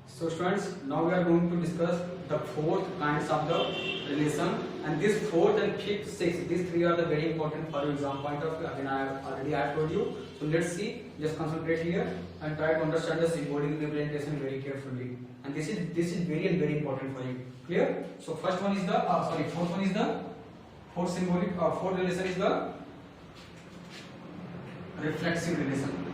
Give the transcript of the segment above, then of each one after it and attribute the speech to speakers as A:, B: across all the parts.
A: So students, now we are going to discuss the fourth kinds of the relation, and this fourth and fifth, sixth, these three are the very important for your exam point of view. Again, I have told you. So let's see. Just concentrate here and try to understand the symbolic representation very carefully. And this is very important for you. Clear? So first one is the fourth one is the fourth symbolic fourth relation is the reflexive relation.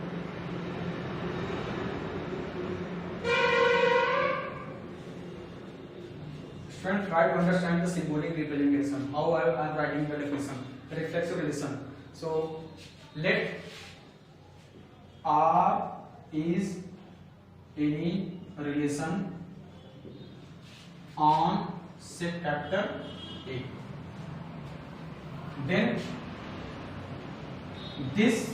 A: Friends, try to understand the symbolic representation. How I am writing the definition. The reflexive relation. So let R is any relation on set capital A. Then this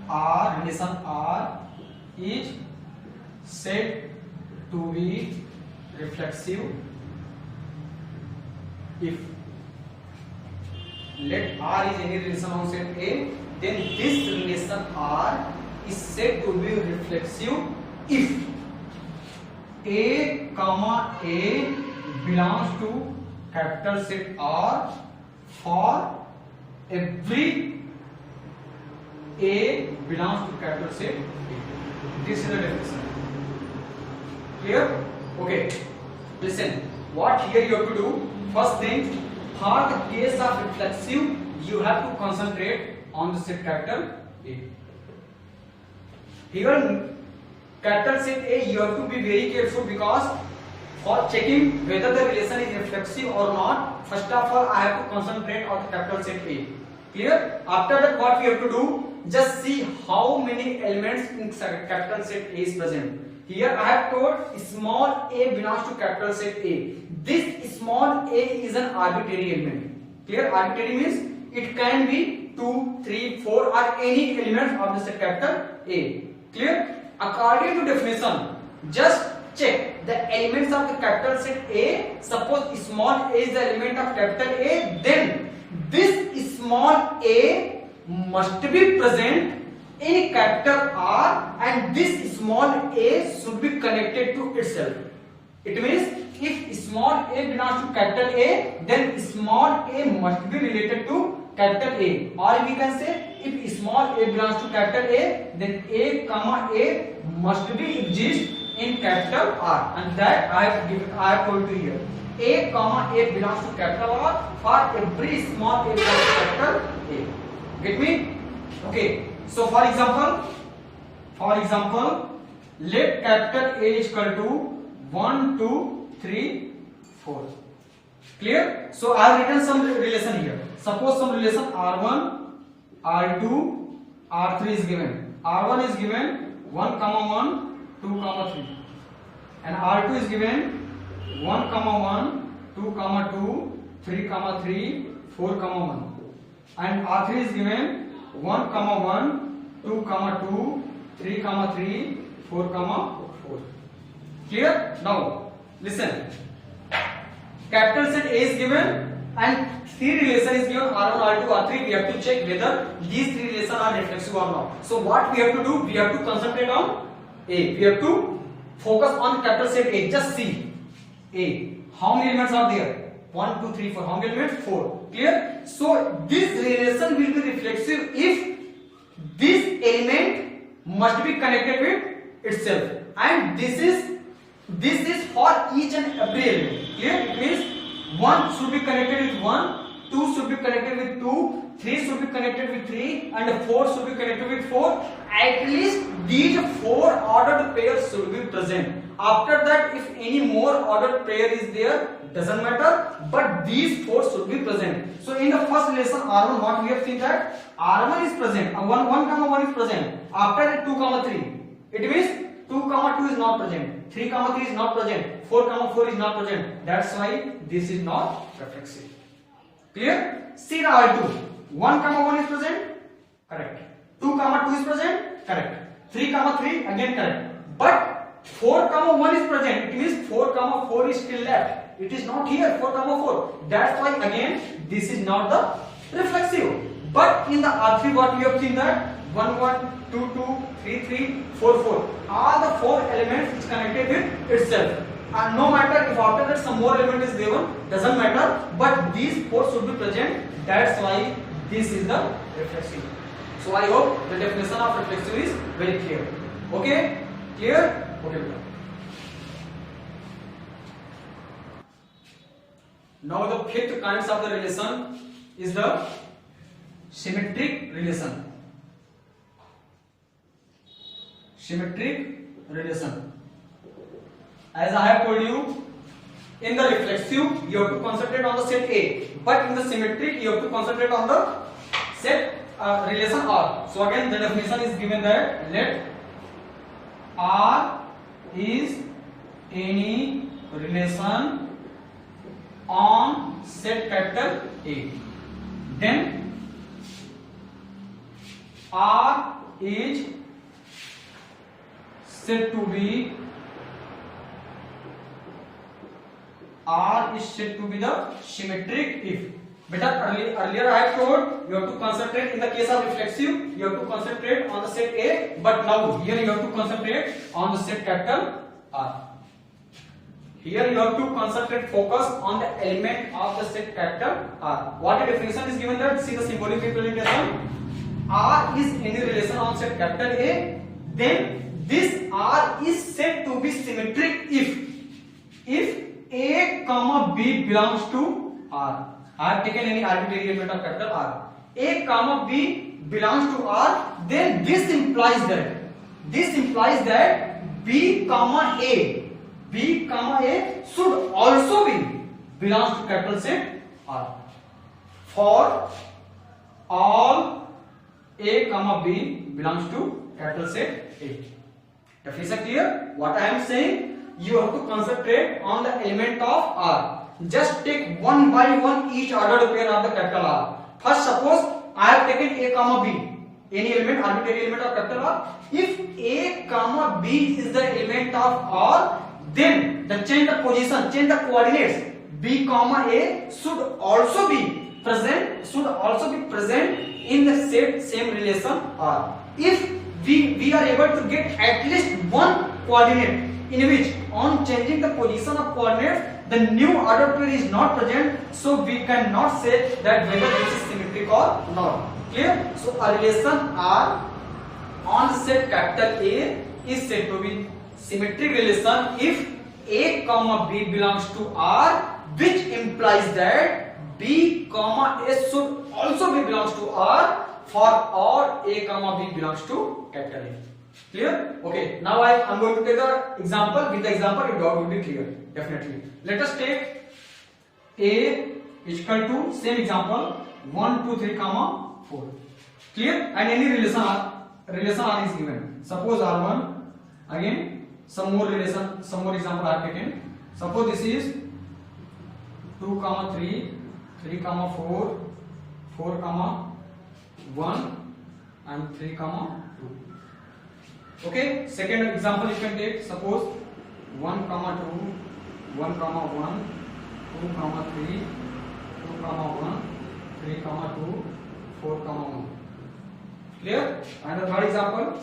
A: R relation R is said to be reflexive if let R is any relation on set A, then this relation R is said to be reflexive if A comma A belongs to capital set R for every A belongs to capital set A. This is the definition. Clear? Okay. Listen. What here you have to do? First thing, for the case of reflexive, you have to concentrate on the set capital A. Here, capital set A, you have to be very careful because for checking whether the relation is reflexive or not, first of all, I have to concentrate on the capital set A. Clear? After that, what we have to do? Just see how many elements in capital set A is present. Here I have told small a belongs to capital set A. This small a is an arbitrary element. Clear? Arbitrary means it can be 2, 3, 4 or any element of the set capital A. Clear? According to definition, just check the elements of the capital set A. Suppose small a is the element of capital A, then this small a must be present in capital R and this small a should be connected to itself. It means if small a belongs to capital A, then small a must be related to capital A. Or we can say if small a belongs to capital A, then A comma A must be exist in capital R, and that I have told you here. A comma A belongs to capital R for every small a belongs to capital A. Get me? Okay. So for example, let capital A is equal to 1, 2, 3, 4. Clear? So I have written some relation here. Suppose some relation R1, R2, R3 is given. R1 is given 1, 1, 2, 3. And R2 is given 1, 1, 2, 2, 3, 3, 4, 1. And R3 is given 1, 1, 2, 2, 3, 3, 4, 4. Clear? Now, listen. Capital set A is given and three relation is given R1, R2, R3. We have to check whether these three relations are reflexive or not. So what we have to do? We have to concentrate on A. We have to focus on capital set A. Just see A. How many elements are there? 1, 2, 3, 4. How many elements? 4. Clear? So this relation will be reflexive if this element must be connected with itself, and this is for each and every element. Clear? It means 1 should be connected with 1, 2 should be connected with 2, 3 should be connected with 3, and 4 should be connected with 4. At least these 4 ordered pairs should be present. After that, if any more ordered pair is there, doesn't matter, but these 4 should be present. So in the first relation R1, what we have seen that R1 is present, 1 is present. After that 2, 3. It means 2, 2 is not present, 3, 3 is not present, 4, 4 is not present. That's why this is not reflexive. Clear? See the R2. 1, 1 is present, correct. 2, 2 is present, correct. 3, 3 again correct. But 4, 1 is present. It means 4, 4 is still left. It is not here, 4, 4. That's why again this is not the reflexive. But in the R3 what we have seen that 1 1 2 2 3 3 4 4. All the 4 elements which connected with itself. And no matter if after that some more element is given, doesn't matter, but these 4 should be present. That's why this is the reflexive. So I hope the definition of reflexive is very clear. Okay? Clear? Okay. Now the fifth kinds of the relation is the symmetric relation. Symmetric relation. As I have told you, in the reflexive you have to concentrate on the set A, but in the symmetric you have to concentrate on the set relation R. So again the definition is given that let R is any relation on set capital A, then R is said to be the symmetric if. Beta earlier I have told you have to concentrate in the case of reflexive, you have to concentrate on the set A, but now here you have to concentrate on the set capital R. Here you have to concentrate, focus on the element of the set capital R. What the definition is given that, see the symbolic representation. R is any relation on set capital A, then this R is said to be symmetric if A comma B belongs to R. I have taken any arbitrary element of capital R. A comma B belongs to R, then this implies that B comma A should also be belongs to capital set R. For all A comma B belongs to capital set A. Definition clear? What I am saying, you have to concentrate on the element of R. Just take one by one each ordered pair of the capital R. First, suppose I have taken A comma B, any element, arbitrary element of capital R. If A comma B is the element of R, then change the position, change the coordinates. B comma A should also be present in the same relation R. If we are able to get at least one coordinate in which on changing the position of coordinates the new ordered pair is not present, so we cannot say that whether this is symmetric or not. Clear? So a relation R on set capital A is said to be symmetric relation if A comma B belongs to R, which implies that B comma A should also be belongs to R for all A comma B belongs to capital A. Clear? Okay. Now I am going to take the example. With the example, your doubt will be clear. Definitely. Let us take A is equal to same example 1 2 3 comma 4. Clear? And any relation R is given. Suppose R1. Again some more example I have taken. Suppose this is 2 comma 3 3 comma 4 4 comma 1 and 3 comma 2. Okay, second example you can take. Suppose 1 comma 2 1 comma 1 2 comma 3 2 comma 1 3 comma 2 4 comma 1. Clear? And the third example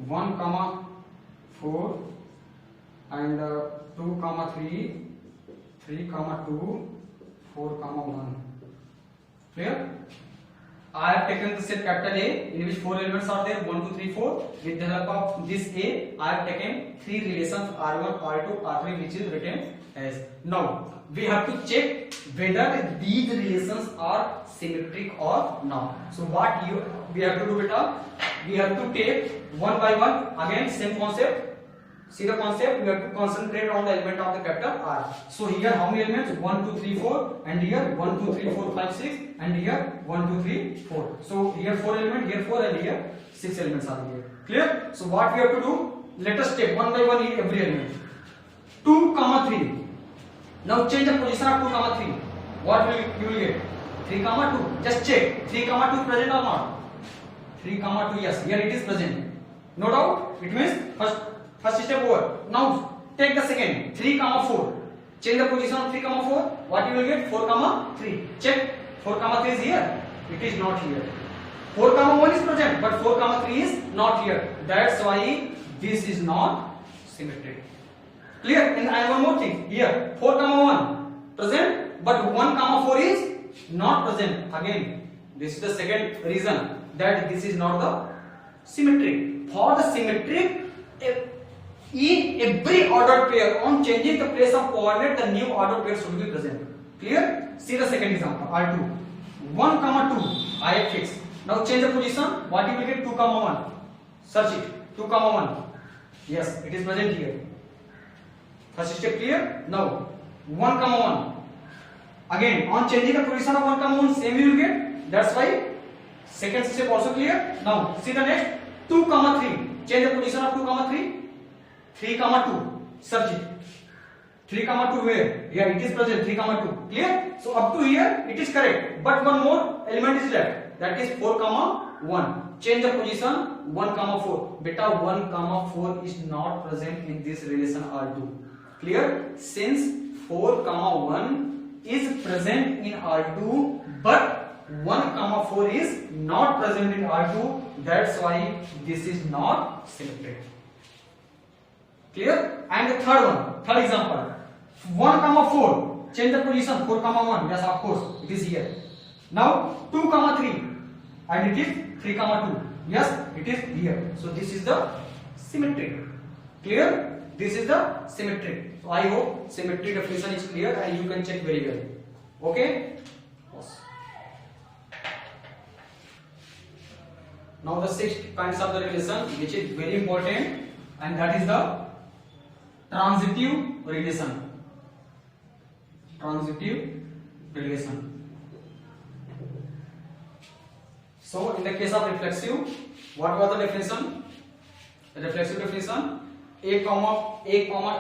A: 1 comma 4 and 2 comma 3 3 comma 2 4 comma 1. Clear? I have taken the set capital A in which 4 elements are there 1 2 3 4. With the help of this A, I have taken 3 relations R1 R2 R3 which is written as. Now we have to check whether these relations are symmetric or not. So what we have to do, beta, we have to take one by one. Again same concept. See the concept, we have to concentrate on the element of the capital R. So here how many elements? 1 2 3 4, and here 1 2 3 4 5 6, and here 1 2 3 4. So here 4 elements, here 4, and here 6 elements are here. Clear? So what we have to do? Let us take one by one every element. 2 comma 3. Now change the position of 2 comma 3. What will you will get? 3 comma 2. Just check 3 comma 2 present or not? 3 comma 2, yes, here it is present. No doubt. It means first step over. Now take the second 3 comma 4. Change the position of 3 comma 4. What you will get? 4 comma 3. Check 4 comma 3 is here. It is not here. 4 comma 1 is present, but 4 comma 3 is not here. That's why this is not symmetric. Clear? And one more thing here, 4 comma 1 present, but 1 comma 4 is not present. Again, this is the second reason that this is not the symmetric. For the symmetric, in every ordered pair, on changing the place of coordinate, the new ordered pair should be present. Clear? See the second example, R2. 1 comma 2, I have fixed. Now change the position. What you will get? 2 comma 1. Search it. 2 comma 1. Yes, it is present here. First step clear? Now 1 comma 1. Again, on changing the position of 1 comma 1, same you will get. That's why second step also clear. Now see the next, 2 comma 3. Change the position of 2 comma 3. 3 comma 2. Search it. 3 comma 2 where? Here it is present. 3 comma 2. Clear? So up to here it is correct. But one more element is left. That is 4 comma 1. Change the position 1 comma 4. Beta 1 comma 4 is not present in this relation R2. Clear? Since 4 comma 1 is present in R2, but 1 comma 4 is not present in R2. That's why this is not symmetric. Clear? And the third example, 1 comma 4. Change the position 4 comma 1. Yes, of course, it is here. Now 2 comma 3 and it is 3 comma 2. Yes, it is here. So this is the symmetric. Clear? This is the symmetric. So I hope symmetry definition is clear and you can check very well. Okay? Yes. Now the sixth kinds of the relation, which is very important, and that is the transitive relation. Transitive relation. So in the case of reflexive, what was the definition? The reflexive definition: a comma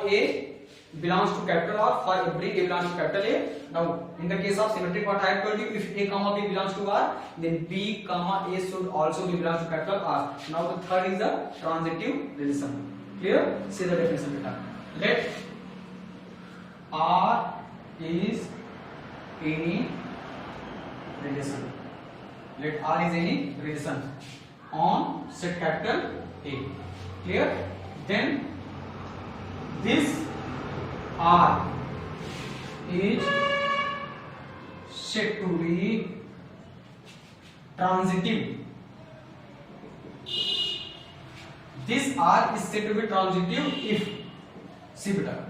A: a belongs to capital R for every a belongs to capital A. Now in the case of symmetric, what I have told you, if a comma b belongs to R, then b comma a should also be belongs to capital R. Now the third is the transitive relation. Clear? See the definition beta. Let R is any relation. Let R is any relation on set capital A. Clear? Then this R is said to be transitive. This R is said to be transitive if, see beta,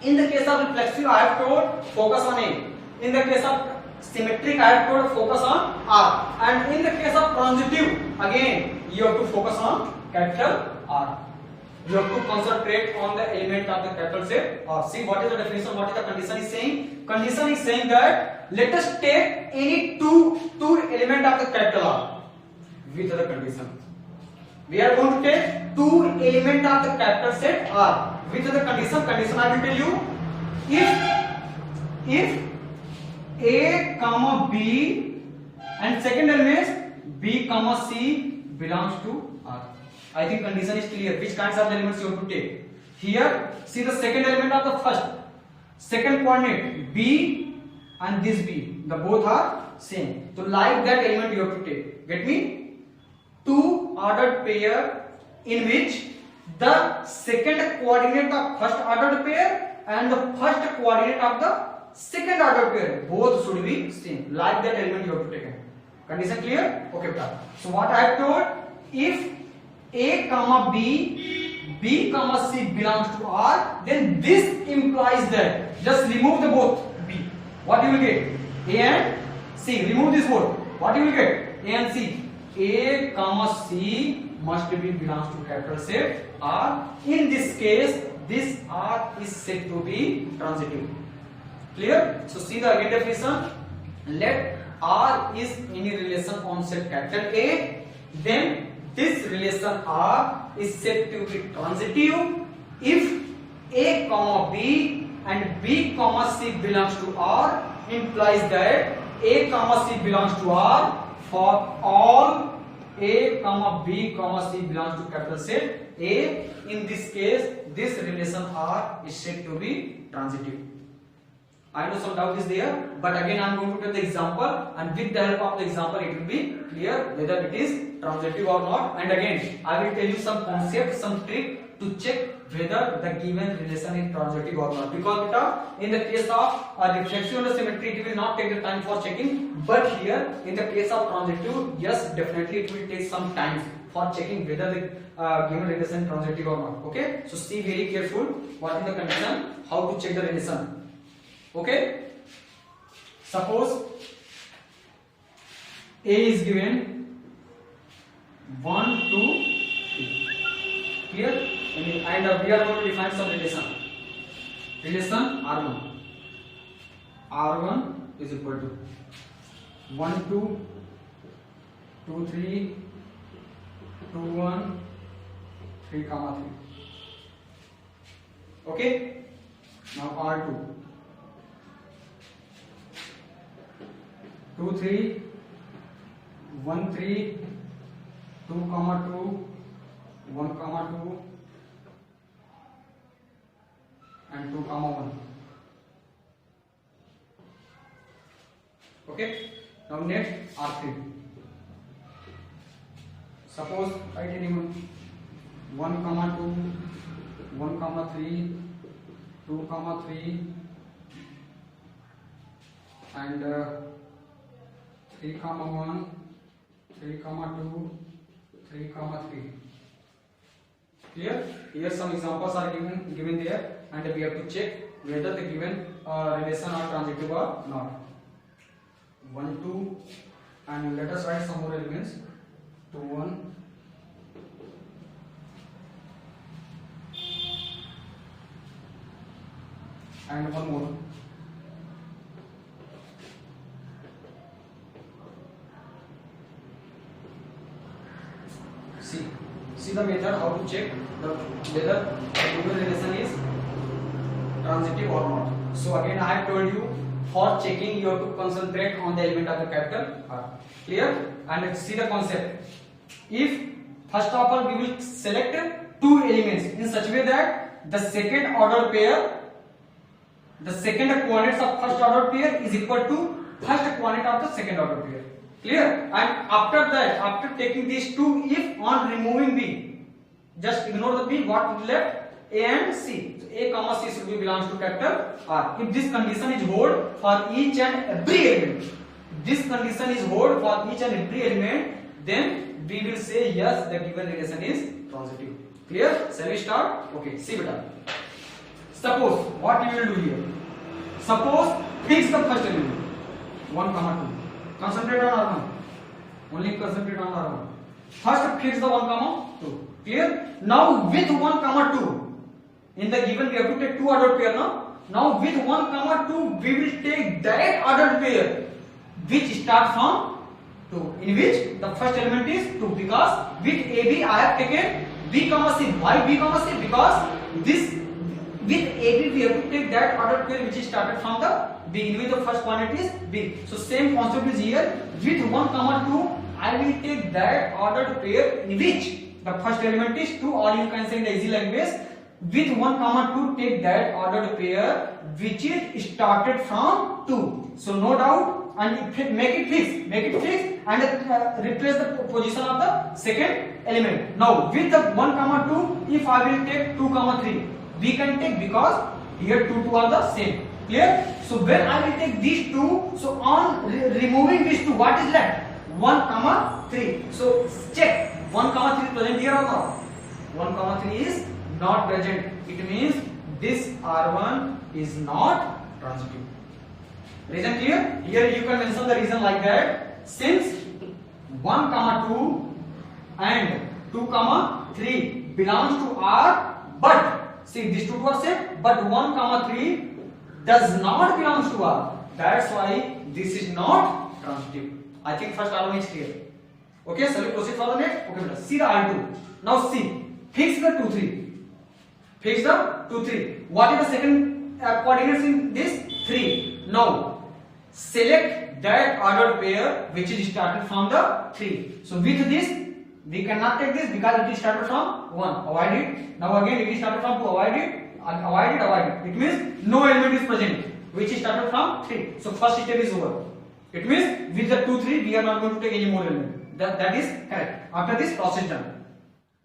A: in the case of reflexive I have told focus on A. In the case of symmetric I have told focus on R. And in the case of transitive, again you have to focus on capital R. You have to concentrate on the element of the capital set R. See what is the definition, what is the condition is saying? Condition is saying that let us take any two element of the capital R with the condition. We are going to take two element of the capital set R with the condition. Condition I will tell you, if A comma B and second element B comma C belongs to R. I think condition is clear. Which kinds of elements you have to take? Here, see the second element of the second coordinate B and this B. The both are same. So like that element you have to take. Get me? Two ordered pair in which the second coordinate of first ordered pair and the first coordinate of the second ordered pair both should be same. Like that element you have to take. Condition clear? Okay, so what I have told, if A comma B comma C belongs to R, then this implies that, just remove the both B. What you will get? A and C. Remove this both. What you will get? A and C. A comma C must be belongs to capital set R. In this case, this R is said to be transitive. Clear? So see the again definition. Let R is any relation on set capital A, then this relation R is said to be transitive if A comma B and B comma C belongs to R, implies that A comma C belongs to R for all A comma B comma C belongs to capital set A. In this case, this relation R is said to be transitive. I know some doubt is there, but again I am going to take the example, and with the help of the example it will be clear whether it is transitive or not. And again I will tell you some concept, some trick to check whether the given relation is transitive or not. Because in the case of reflexive and symmetry it will not take the time for checking, but here in the case of transitive, yes, definitely it will take some time for checking whether the given relation is transitive or not. Okay, so see very careful what is the condition, how to check the relation. Okay, suppose A is given 1, 2, 3. Clear? And we are going to define some relation. Relation R1. R1 is equal to 1, 2, 2, 3, 2, 1, 3, 3. Okay? Now R2. 2, 3, 1, 3, 2, 2, 1, 2, and 2, 1. Okay. Now next R3. Suppose I tell you 1, 2, 1, 3, 2, 3, and 3, 1, 3, 2, 3, 3. Clear? Here some examples are given there, and we have to check whether the given relation are transitive or not. 1, 2, and let us write some more elements. 2, 1, and one more. See the method how to check whether the given relation is transitive or not. So again I have told you, for checking you have to concentrate on the element of the capital R. Clear? And see the concept. If first of all we will select two elements in such a way that the second order pair, the second coordinates of first order pair is equal to first coordinate of the second order pair. Clear? And after that, after taking these two, if on removing B, just ignore the B, what is left? A and C. So A comma C should be belongs to capital R. If this condition is hold for each and every element, this condition is hold for each and every element, then we will say yes, the given relation is transitive. Clear? Shall we start? Okay, see beta. Suppose what you will do here. Suppose fix the first element 1, 2. Concentrate on R1. Only concentrate on R1. First fix the 1, 2. Clear? Now with 1, 2. In the given we have to take two ordered pair now. Now with 1, 2 we will take that ordered pair which start from 2. In which the first element is 2, because with AB I have taken B, C. Why B, C? Because this with AB we have to take that ordered pair which is started from the B, in which the first quantity is B. So same concept is here. With 1, 2 I will take that ordered pair in which the first element is 2, or you can say in the easy language, with 1, 2 take that ordered pair which is started from 2. So no doubt, and make it fix and replace the position of the second element. Now with the 1, 2 if I will take 2, 3 we can take, because here 2 are the same. Clear? So when I will take these two, so on removing these two, what is left? 1, 3. So check 1, 3 is present here or not? 1, 3 is not present. It means this R1 is not transitive. Reason clear? Here you can mention the reason like that. Since 1, 2 and 2, 3 belongs to R, but see these two are same, but 1, 3 does not belongs to R. That's why this is not transitive. I think first R1 is clear. Okay, shall we proceed for the next? Okay, see the R2. Now see, fix the 2, 3. Fix the 2, 3. What is the second coordinates in this? 3. Now select that ordered pair which is started from the 3. So with this we cannot take this because it is started from 1. Avoid it. Now again it is started from 2. Avoid it. Avoid it. It means no element is present. which started from 3. So first step is over. It means with the 2, 3 we are not going to take any more element. That is correct. After this process done.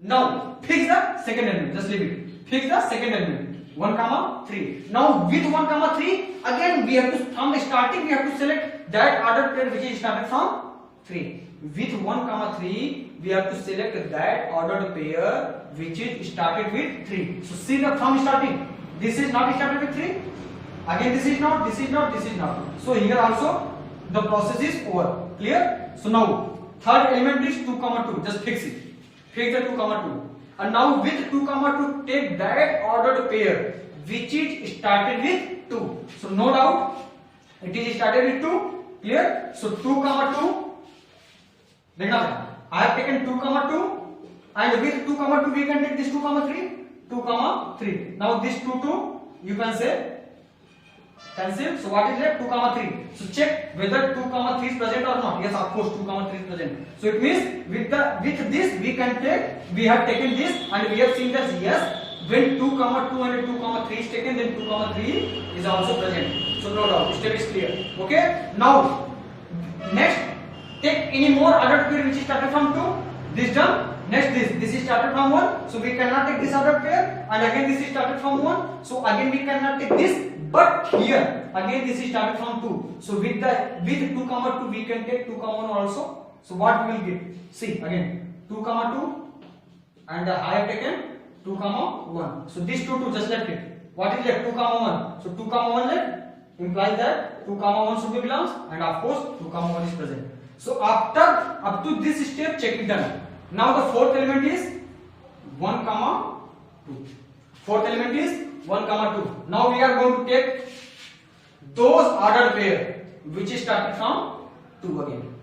A: Now fix the second element. Just leave it. Fix the second element. 1, 3. Now with 1, 3 again we have to, from the starting we have to select that ordered pair which is started from 3. With 1, 3 we have to select that ordered pair which is started with 3. So see the from starting. This is not started with 3. Again this is not, this is not, this is not. So here also the process is over. Clear? So now third element is 2, 2. Just fix it. Fix the 2, 2. And now with 2, 2 take that ordered pair which is started with 2. So no doubt it is started with 2. Clear? So 2, 2. I have taken 2, 2 and with 2, 2 we can take this 2, 3. 2, 3. Now this 2, 2 you can say cancel. So what is left? 2, 3. So check whether 2, 3 is present or not. Yes, of course 2, 3 is present. So it means with this we can take, we have taken this and we have seen that yes, when 2, 2 and 2, 3 is taken, then 2, 3 is also present. So no doubt, step is clear. Okay. Now next take any more ordered pair which is started from 2. This done. Next this is started from 1. So we cannot take this ordered pair and again this is started from 1. So again we cannot take this. But here again this is started from 2. So with 2, 2 we can take 2, 1 also. So what we will get? See again 2, 2 and I have taken 2, 1. So this 2, just left it. What is left? 2, 1. So 2, 1 left implies that 2, 1 should be belongs and of course 2, 1 is present. So after up to this step check it done. Now the fourth element is 1, 2. Fourth element is 1, 2. Now we are going to take those ordered pair which is started from 2 again.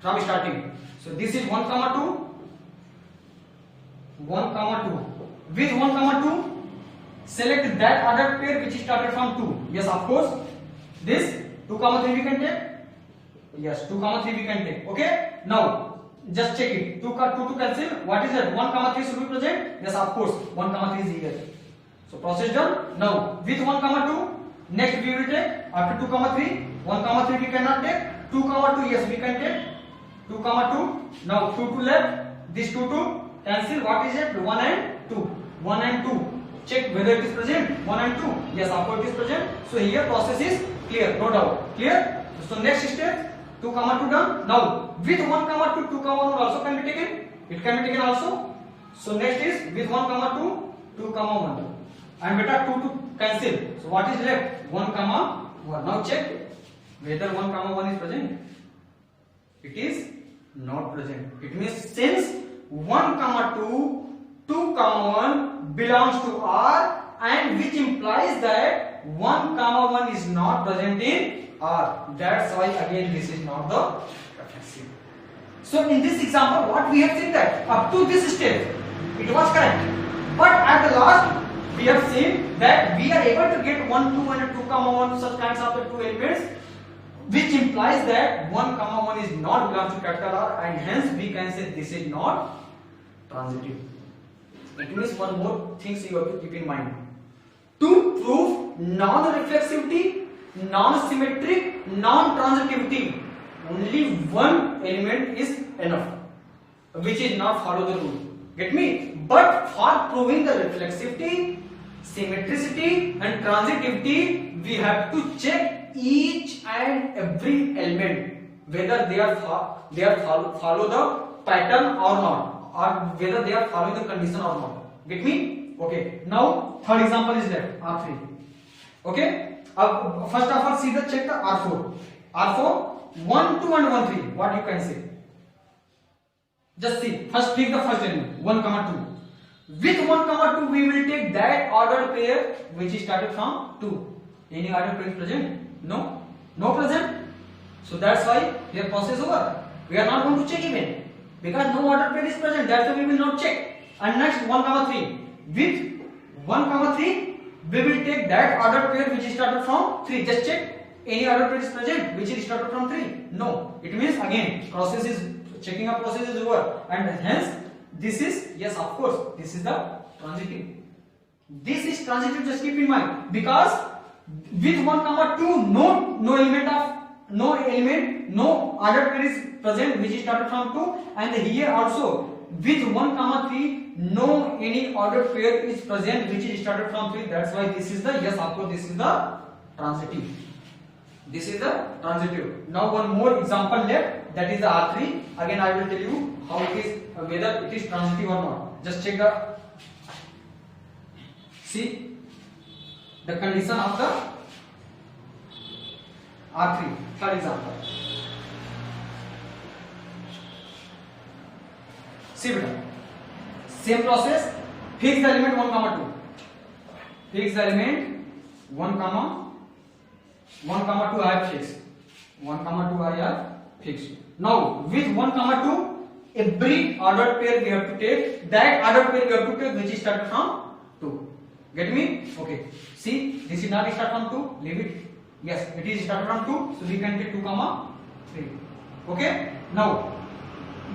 A: From starting. So this is 1, 2. 1, 2. With 1, 2 select that ordered pair which is started from 2. Yes, of course. This 2, 3 we can take. Yes, 2, 3 we can take. Okay. Now just check it. 2 to cancel. What is that? 1, 3 should be present. Yes, of course. 1, 3 is here. So process done. Now with 1, 2 next we will take after 2, 3. 1, 3 we cannot take. 2, 2 yes we can take. 2, 2. Now 2 left. This 2 cancel. What is it? 1 and 2. 1 and 2. Check whether it is present. 1 and 2. Yes, of course it is present. So here process is clear. No doubt. Clear. So next step 2, 2 done. Now with 1, 2, 2, 1 also can be taken. It can be taken also. So next is with 1, 2, 2, 1. And beta 2 to cancel. So what is left? 1, 1. Now check whether 1, 1 is present. It is not present. It means since 1, 2, 2, 1 belongs to R and which implies that 1, 1 is not present in R. That's why again this is not the reflexive. So in this example what we have seen that up to this step it was correct. But at the last we have seen that we are able to get 1, 2 and 2, 1 such kinds of the two elements which implies that 1, 1 is not belongs to capital R and hence we can say this is not transitive. It means one more things you have to keep in mind. To prove non-reflexivity, non-symmetric, non-transitivity, only one element is enough, which is not follow the rule. Get me? But for proving the reflexivity, symmetricity and transitivity, we have to check each and every element whether they are follow the pattern or not, or whether they are following the condition or not. Get me? Okay. Now third example is left R3. Okay. First of all, see the check the R4. R4 1, 2 and 1, 3. What you can say? Just see. First pick the first element 1, 2. With 1, 2 we will take that ordered pair which is started from 2. Any ordered pair is present? No. No present. So that's why your process over. We are not going to check even because no ordered pair is present. That's why we will not check. And next 1, 3. With 1, 3 we will take that ordered pair which is started from 3. Just check any ordered pair is present which is started from 3. No. It means again process is checking up process is over and hence this is yes of course this is the transitive. This is transitive, just keep in mind because with 1 comma 2 no element no ordered pair is present which is started from 2, and here also with 1 comma 3 no any ordered pair is present which is started from 3. That's why this is the, yes of course, this is the transitive. This is the transitive. Now one more example left, that is the R3. Again I will tell you how it is, whether it is transitive or not. Just check the, see the condition of the R3. Third example. See beta, same process. Fix the element 1 comma 2. Fix the element 1 comma 2 I have fixed. 1 comma 2 I have fixed. Now with 1 comma 2, every ordered pair we have to take. That ordered pair we have to take which is started from 2. Get me? Okay. See, this is not start from 2. Leave it. Yes, it is started from 2. So we can take 2 comma 3. Okay. Now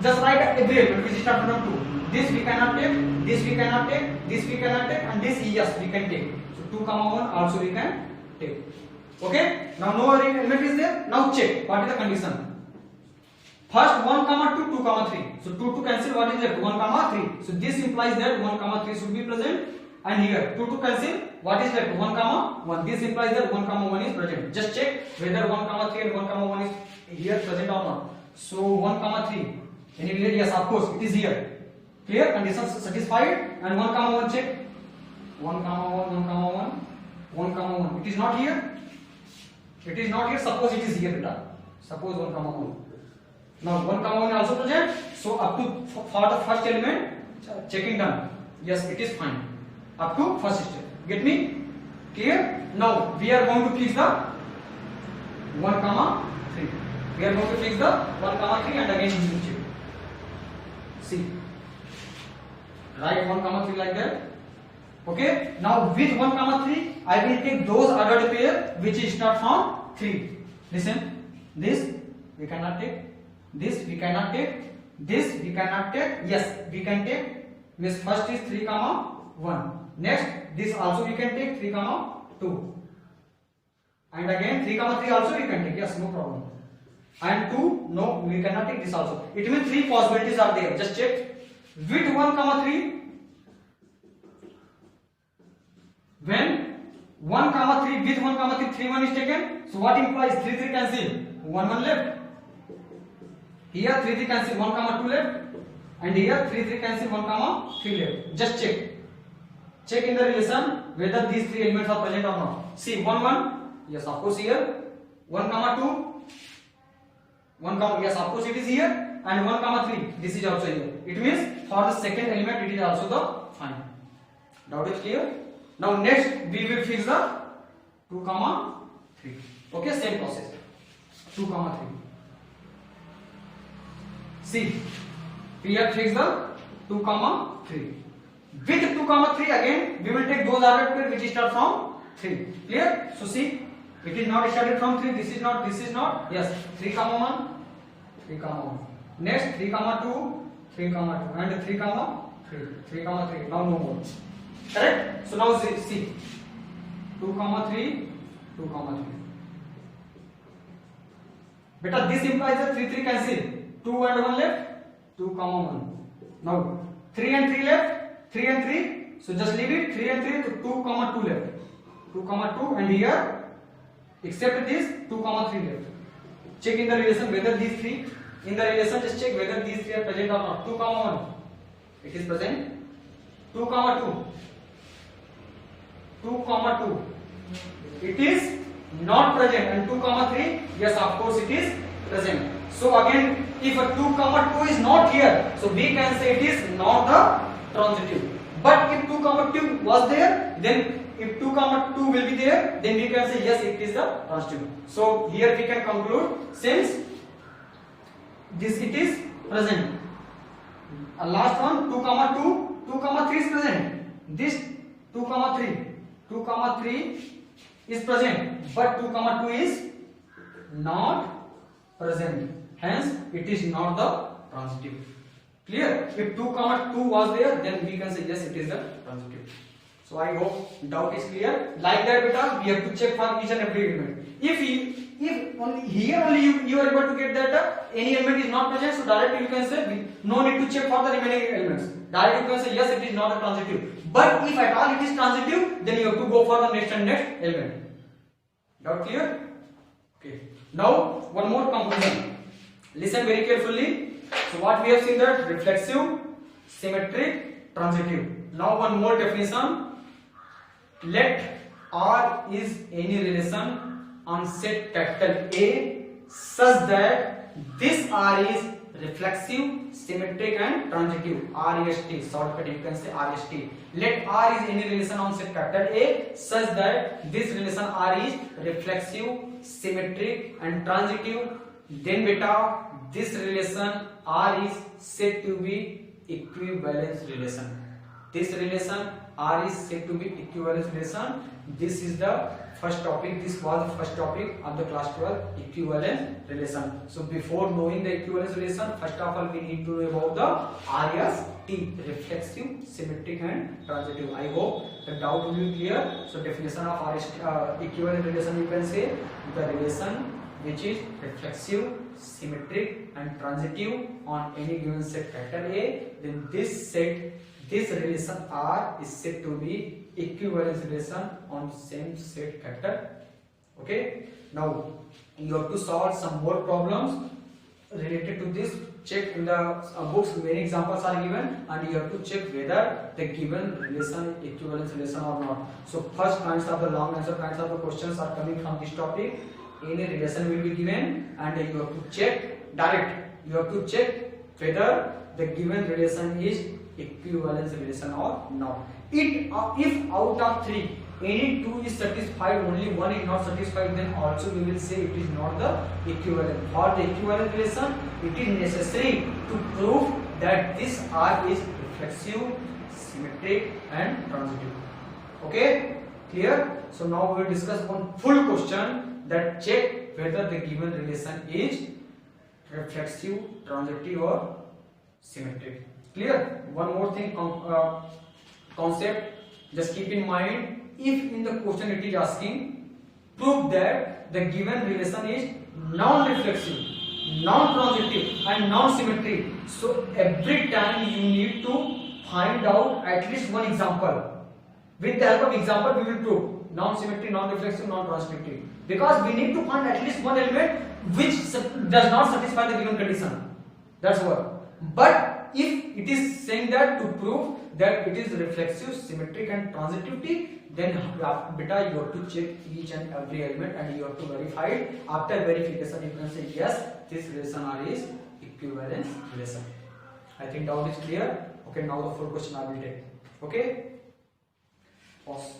A: just write every element which is started from 2. This we cannot take. This we cannot take. This we cannot take. And this yes we can take. So 2 comma 1 also we can take. Okay. Now no element is there. Now check what is the condition. First 1 comma 2, 2 comma 3. So 2 to cancel, what is left? 1 comma 3. So this implies that 1 comma 3 should be present. And here 2 to cancel, what is left? 1 comma 1. This implies that 1 comma 1 is present. Just check whether 1 comma 3 and 1 comma 1 is here present or not. So 1 comma 3. Any relate? Yes, of course it is here. Clear? Condition satisfied. And 1 comma 1 check. 1 comma 1, 1 comma 1, 1 comma 1. It is not here. It is not here. Suppose it is here, beta. Suppose 1 comma 1. Now 1 comma 1 also present. So up to for the first element, checking done. Yes, it is fine. Up to first step. Get me? Clear? Now we are going to fix the 1 comma 3. We are going to fix the 1 comma 3 and again we will check. See. Write 1 comma 3 like that. Okay. Now with 1 comma 3, I will take those ordered pair which start from 3. Listen. This we cannot take. This we cannot take. This we cannot take. Yes, we can take. Means first is 3 comma 1. Next, this also we can take 3 comma 2. And again 3 comma 3 also we can take. Yes, no problem. And 2, no, we cannot take this also. It means 3 possibilities are there. Just check. With 1 comma 3, when 1 comma 3 with 1 comma 3, 3 1 is taken. So what implies 3 3 cancel? 1 1 left. Here 3 3 cancel, 1 comma 2 left. And here 3 3 cancel, 1 comma 3 left. Just check. Check in the relation whether these 3 elements are present or not. See 1 1. Yes, of course here. 1 comma 2. 1 comma, yes, of course it is here. And 1 comma 3. This is also here. It means for the second element it is also the fine. Doubt is clear? Now next we will fix the 2 comma 3. Okay, same process. 2 comma 3. See, we have fixed the 2 comma 3. With 2 comma 3 again we will take those ordered pair which start from 3. Clear? So see, it is not started from 3. This is not. This is not. Yes, 3 comma 1, 3 comma 1. Next 3 comma 2, 3 comma 2, and 3 comma 3, 3 comma 3. Now no more. Correct? So now see 2 comma 3, 2 comma 3. Beta, this implies that 3 3 cancel. 2 and 1 left. 2 comma 1. Now 3 and 3 left. 3 and 3. So just leave it. 3 and 3. So 2 comma 2 left. 2 comma 2, and here except this 2 comma 3 left. Check in the relation whether these 3 in the relation. Just check whether these 3 are present or not. 2 comma 1. It is present. 2 comma 2. 2 comma 2. It is not present. And 2 comma 3. Yes, of course it is present. So again, if a 2 comma 2 is not here, so we can say it is not the transitive. But if 2 comma 2 was there, then if 2 comma 2 will be there, then we can say yes, it is the transitive. So here we can conclude, since this it is present. Last one 2 comma 2, 2 comma 3 is present. This 2 comma 3, 2 comma 3 is present, but 2 comma 2 is not present. Hence, it is not the transitive. Clear? If 2 comma 2 was there, then we can say yes, it is the transitive. So I hope doubt is clear. Like that beta, we have to check for each and every element. If only here only you are able to get that any element is not present, so directly you can say no need to check for the remaining elements. Directly you can say yes, it is not a transitive. But if at all it is transitive, then you have to go for the next and next element. Doubt clear? Okay. Now one more composition. Listen very carefully. So what we have seen that reflexive, symmetric, transitive. Now one more definition. Let R is any relation on set capital A such that this R is reflexive, symmetric and transitive. REST, shortcut you can say REST. Let R is any relation on set capital A such that this relation R is reflexive, symmetric and transitive. Then beta, this relation R is said to be equivalence relation. This relation R is said to be equivalence relation. This is the first topic. This was the first topic of the class 12, equivalence relation. So before knowing the equivalence relation, first of all we need to know about the REST, reflexive, symmetric and transitive. I hope the doubt will be clear. So definition of REST, equivalence relation, you can say the relation which is reflexive, symmetric and transitive on any given set capital A. Then this relation R is said to be equivalence relation on same set capital. Okay. Now you have to solve some more problems related to this. Check in the books, many examples are given and you have to check whether the given relation is equivalence relation or not. So first kinds of the long answer kinds of the questions are coming from this topic. Any relation will be given and you have to check direct. You have to check whether the given relation is equivalence relation or not. If out of 3 any 2 is satisfied, only 1 is not satisfied, then also we will say it is not the equivalent. For the equivalent relation, it is necessary to prove that this R is reflexive, symmetric and transitive. Okay, clear? So now we will discuss one full question that check whether the given relation is reflexive, transitive or symmetric. Clear? One more thing, concept, just keep in mind, if in the question it is asking prove that the given relation is non-reflexive, non-transitive and non-symmetric, so every time you need to find out at least one example. With the help of example we will prove non-symmetric, non-reflexive, non-transitive, because we need to find at least one element which does not satisfy the given condition. That's what. But if it is saying that to prove that it is reflexive, symmetric and transitivity, then beta you have to check each and every element and you have to verify it. After verification you can say yes, this relation R is equivalence relation. I think doubt is clear. Okay, now the full question I will take. Okay, pause.